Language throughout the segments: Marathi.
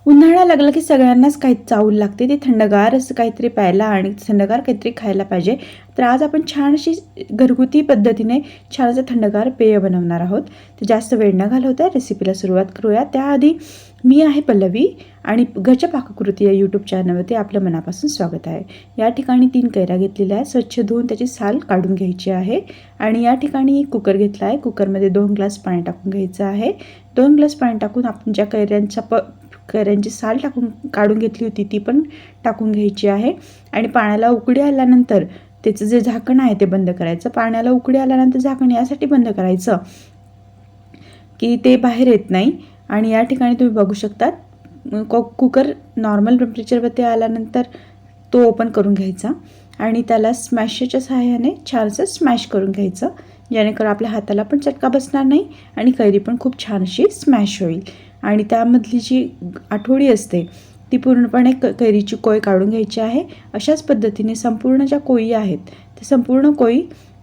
उन्हाळा लागला की सगळ्यांनाच काही चावल लागते, ते थंडगार असं काहीतरी प्यायला आणि थंडगार काहीतरी खायला पाहिजे. तर आज आपण छान अशी घरगुती पद्धतीने छान असं थंडगार पेय बनवणार आहोत. तर जास्त वेळ न घालवता रेसिपीला सुरुवात करूया. त्याआधी मी आहे पल्लवी आणि घरच्या पाककृती या यूट्यूब चॅनलवरती आपलं मनापासून स्वागत आहे. या ठिकाणी 3 कैऱ्या घेतलेल्या आहेत. स्वच्छ धुवून त्याची साल काढून घ्यायची आहे. आणि या ठिकाणी कुकर घेतला आहे. कुकरमध्ये 2 ग्लास पाणी टाकून घ्यायचं आहे. 2 ग्लास पाणी टाकून आपण ज्या कैऱ्यांची साल काढून घेतली होती ती पण टाकून घ्यायची आहे. आणि पाण्याला उकळी आल्यानंतर त्याचं जे झाकण आहे ते बंद करायचं. पाण्याला उकळी आल्यानंतर झाकण यासाठी बंद करायचं की ते बाहेर येत नाही. आणि या ठिकाणी तुम्ही बघू शकता कुकर नॉर्मल टेम्परेचरवरती आल्यानंतर तो ओपन करून घ्यायचा आणि त्याला स्मॅशरच्या सहाय्याने छानसं स्मॅश करून घ्यायचं, जेणेकरून आपल्या हाताला पण चटका बसणार नाही आणि कैरी पण खूप छान अशी स्मॅश होईल. आणि त्यामधली जी आठवडी असते ती पूर्णपणे कैरीची कोय काढून घ्यायची आहे. अशाच पद्धतीने संपूर्ण ज्या कोयी आहेत त्या संपूर्ण कोयी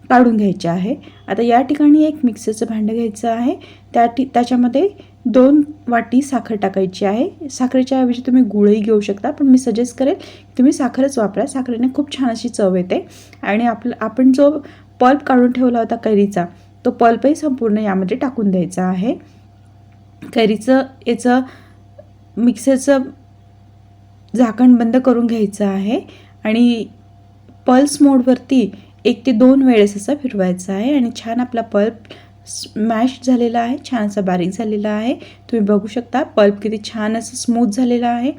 काढून घ्यायच्या आहे. आता या ठिकाणी एक मिक्सरचं भांडं घ्यायचं आहे. त्याच्यामध्ये 2 वाटी साखर टाकायची आहे. साखरेच्या ऐवजी तुम्ही गुळही घेऊ शकता, पण मी सजेस्ट करेल तुम्ही साखरच वापरा. साखरेने खूप छान अशी चव येते. आणि आपण जो पल्प काढून ठेवला होता कैरीचा, तो पल्पही संपूर्ण यामध्ये टाकून द्यायचा आहे. कैरीचं याचं मिक्सरचं झाकण बंद करून घ्यायचं आहे आणि पल्स मोडवरती 1 ते 2 वेळेस असं फिरवायचं आहे. आणि छान आपला पल्प स्मॅश झालेला आहे, छान असा बारीक झालेला आहे. तुम्ही बघू शकता पल्प किती छान असं स्मूथ झालेलं आहे.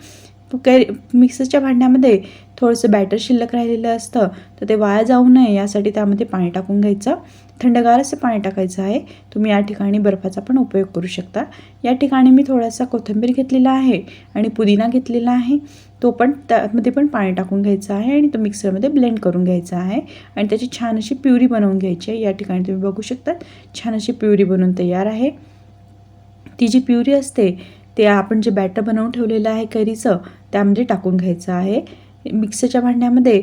मिक्सरच्या भांड्यामध्ये थोडंसं बॅटर शिल्लक राहिलेलं असतं, तर ते वाया जाऊ नये यासाठी त्यामध्ये पाणी टाकून घ्यायचं. थंडगार असं पाणी टाकायचं आहे. तुम्ही या ठिकाणी बर्फाचा पण उपयोग करू शकता. या ठिकाणी मी थोडासा कोथिंबीर घेतलेला आहे आणि पुदिना घेतलेला आहे. तो पण त्यामध्ये पण पाणी टाकून घ्यायचं आहे आणि तो मिक्सरमध्ये ब्लेंड करून घ्यायचा आहे आणि त्याची छान अशी प्युरी बनवून घ्यायची आहे. या ठिकाणी तुम्ही बघू शकता छान अशी प्युरी बनवून तयार आहे. ती जी प्युरी असते ते आपण जे बॅटर बनवून ठेवलेलं आहे कैरीचं त्यामध्ये टाकून घ्यायचं आहे. मिक्सरच्या भांड्यामध्ये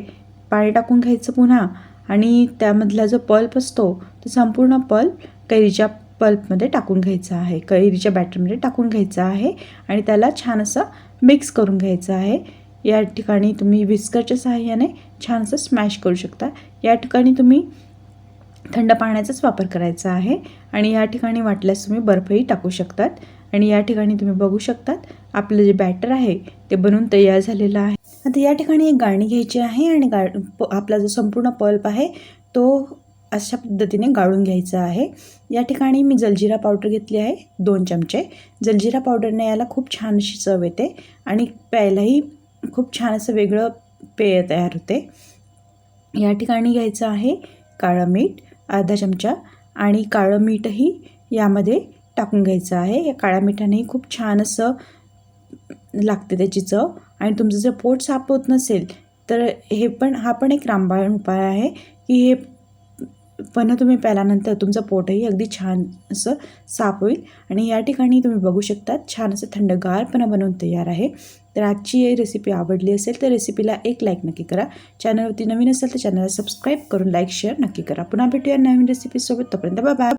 पाणी टाकून घ्यायचं पुन्हा आणि त्यामधला जो पल्प असतो तो संपूर्ण पल्प कैरीच्या पल्पमध्ये टाकून घ्यायचा आहे, कैरीच्या बॅटरमध्ये टाकून घ्यायचा आहे आणि त्याला छान असं मिक्स करून घ्यायचं आहे. या ठिकाणी तुम्ही विस्करच्या सहाय्याने छान असं स्मॅश करू शकता. या ठिकाणी तुम्ही थंड पाण्याचाच वापर करायचा आहे आणि या ठिकाणी वाटल्यास तुम्ही बर्फही टाकू शकतात. आणि या ठिकाणी तुम्ही बघू शकतात आपलं जे बॅटर आहे ते बनवून तयार झालेलं आहे. आता या ठिकाणी एक गाळणी घ्यायची आहे आणि आपला जो संपूर्ण पल्प आहे तो अशा पद्धतीने गाळून घ्यायचा आहे. या ठिकाणी मी जलजिरा पावडर घेतली आहे 2 चमचे. जलजिरा पावडरने याला खूप छान अशी चव येते आणि प्यायलाही खूप छान असं वेगळं पेय तयार होते. या ठिकाणी घ्यायचं आहे काळं मीठ अर्धा चमचा आणि काळं मीठही यामध्ये टाकून घ्यायचं आहे. या काळ्या मिठानेही खूप छान असं लागते त्याची चव. आणि तुमचं जर पोट साफ होत नसेल तर हा पण एक रामबाण उपाय आहे की हे पण तुम्ही प्याल्यानंतर तुमचं पोटही अगदी छान असं साफ होईल. आणि या ठिकाणी तुम्ही बघू शकता छान असं थंडगारपणा बनवून तयार आहे. तर आजची ही रेसिपी आवडली असेल तर रेसिपीला एक लाईक नक्की करा. चॅनलवरती नवीन असेल तर चॅनलला सबस्क्राईब करून लाईक शेअर नक्की करा. पुन्हा भेटूया नवीन रेसिपीसोबत. तोपर्यंत बाय बाय.